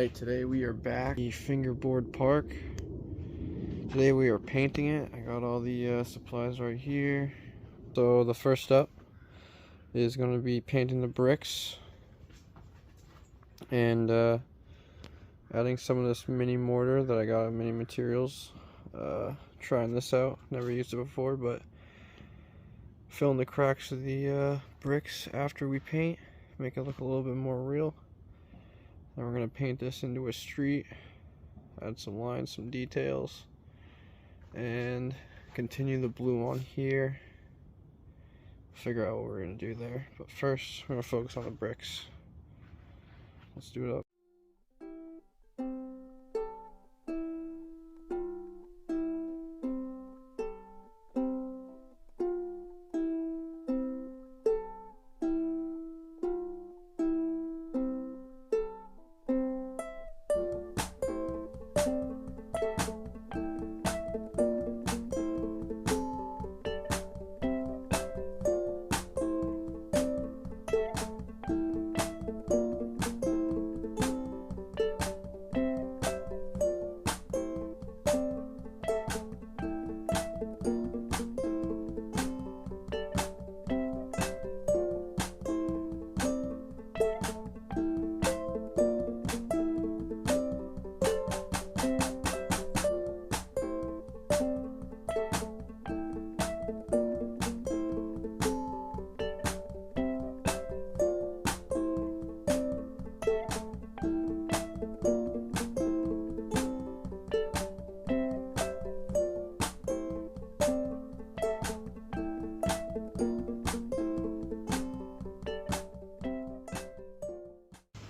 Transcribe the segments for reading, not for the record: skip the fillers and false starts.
Alright, today we are back at the Fingerboard Park. Today we are painting it. I got all the supplies right here. So the first step is going to be painting the bricks and adding some of this mini mortar that I got at Mini Materials. Trying this out, never used it before, but filling the cracks of the bricks after we paint, make it look a little bit more real. Then we're going to paint this into a street, add some lines, some details, and continue the blue on here. Figure out what we're going to do there. But first, we're going to focus on the bricks. Let's do it up.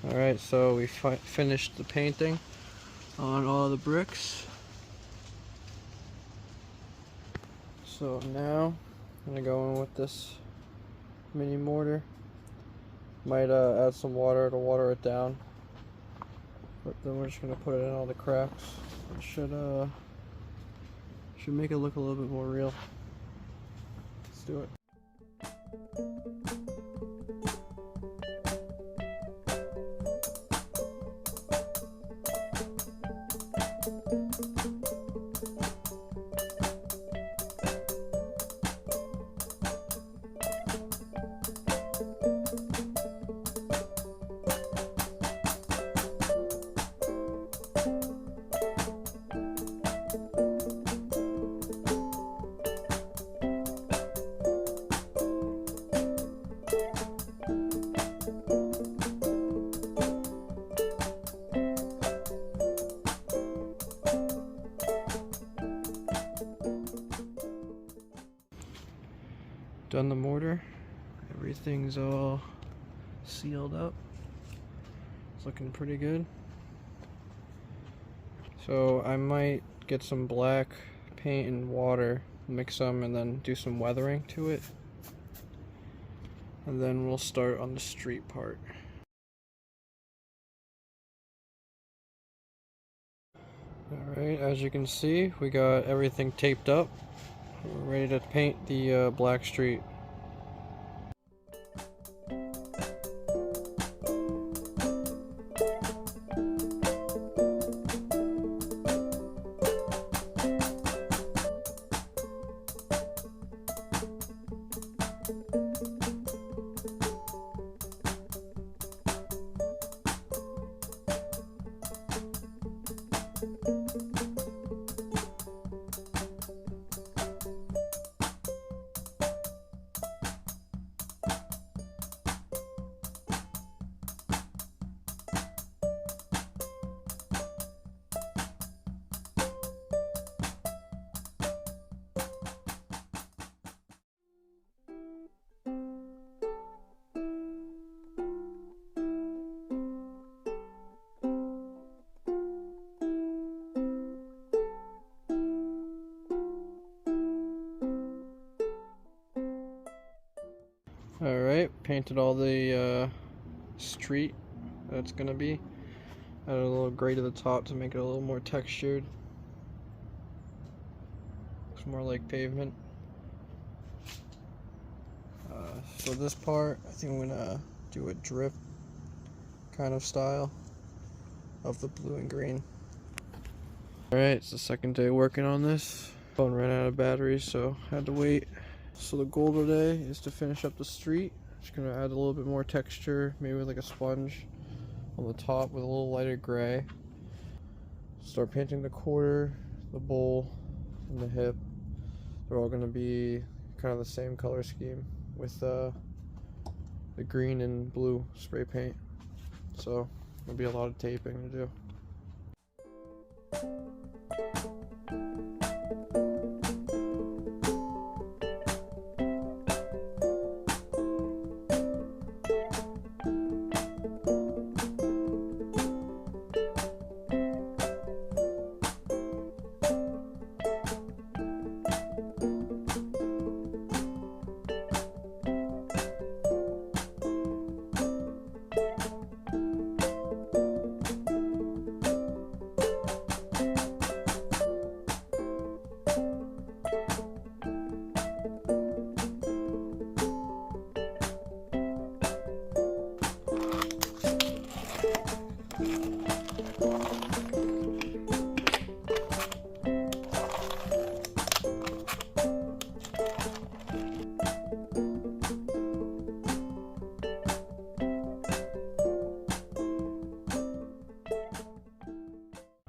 Alright, so we finished the painting on all the bricks. So now I'm going to go in with this mini mortar. Might add some water to water it down. But then we're just going to put it in all the cracks. It should make it look a little bit more real. Let's do it. Done the mortar. Everything's all sealed up. It's looking pretty good. So I might get some black paint and water, mix them, and then do some weathering to it. And then we'll start on the street part. Alright, as you can see, we got everything taped up. We're ready to paint the black street. Alright, painted all the street that's gonna be. Added a little gray to the top to make it a little more textured. Looks more like pavement. So this part, I think I'm gonna do a drip kind of style. of the blue and green. Alright, it's the second day working on this. Phone ran out of batteries, so I had to wait. So the goal today is to finish up the street. Just gonna add a little bit more texture, maybe with like a sponge on the top with a little lighter gray. Start painting the quarter, the bowl, and the hip. They're all gonna be kind of the same color scheme with the green and blue spray paint. So there'll be a lot of taping to do.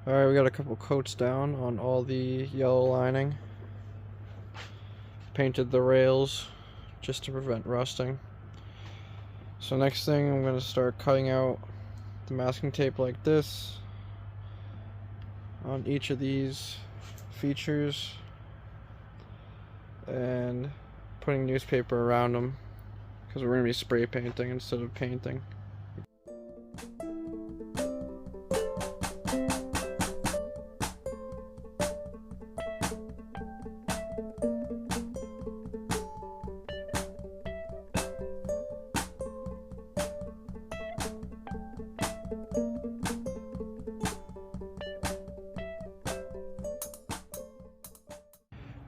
Alright, we got a couple coats down on all the yellow lining. Painted the rails just to prevent rusting. So next thing, I'm going to start cutting out the masking tape like this on each of these features and putting newspaper around them because we're going to be spray painting instead of painting.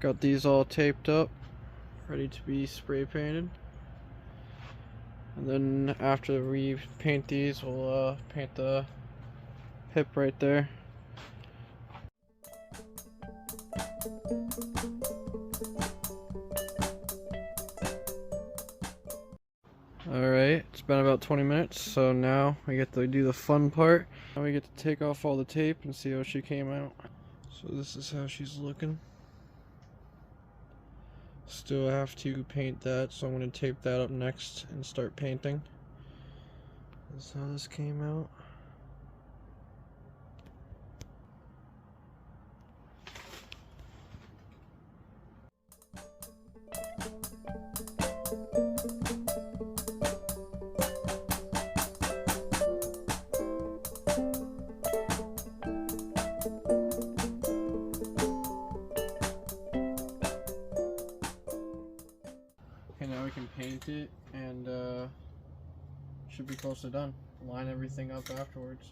Got these all taped up, ready to be spray painted. And then after we paint these, we'll paint the hip right there. Alright, it's been about 20 minutes, so now we get to do the fun part. Now we get to take off all the tape and see how she came out. So this is how she's looking. Still have to paint that, so I'm going to tape that up next and start painting. This is how this came out. Okay, now we can paint it and should be close to done. Line everything up afterwards.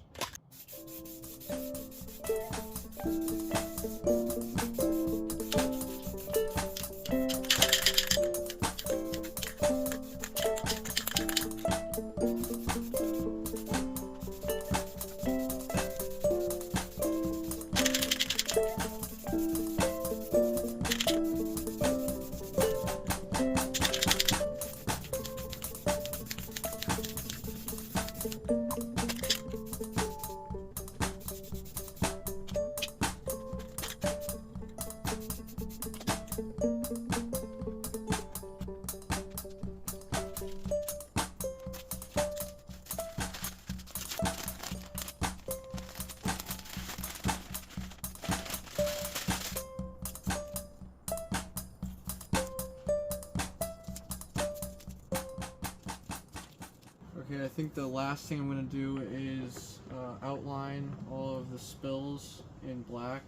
Okay, I think the last thing I'm going to do is outline all of the spills in black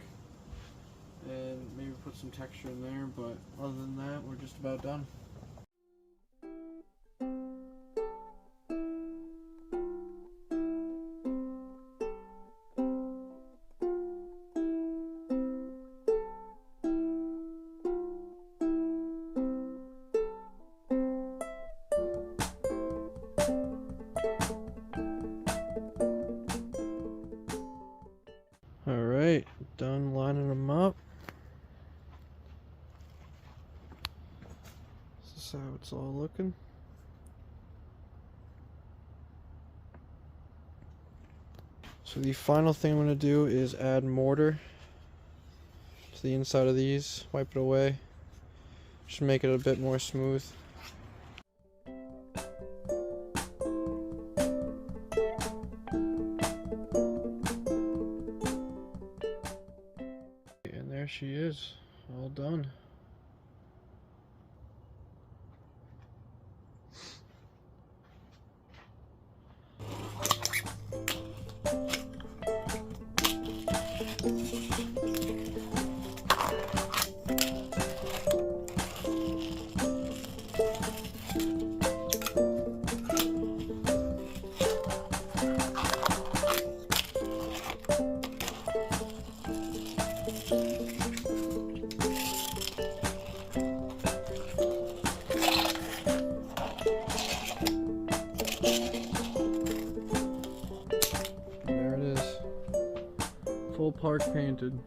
and maybe put some texture in there, but other than that, we're just about done. Alright, done lining them up. This is how it's all looking. So the final thing I'm going to do is add mortar to the inside of these, wipe it away, just make it a bit more smooth. And there she is, all done. There it is, full park painted.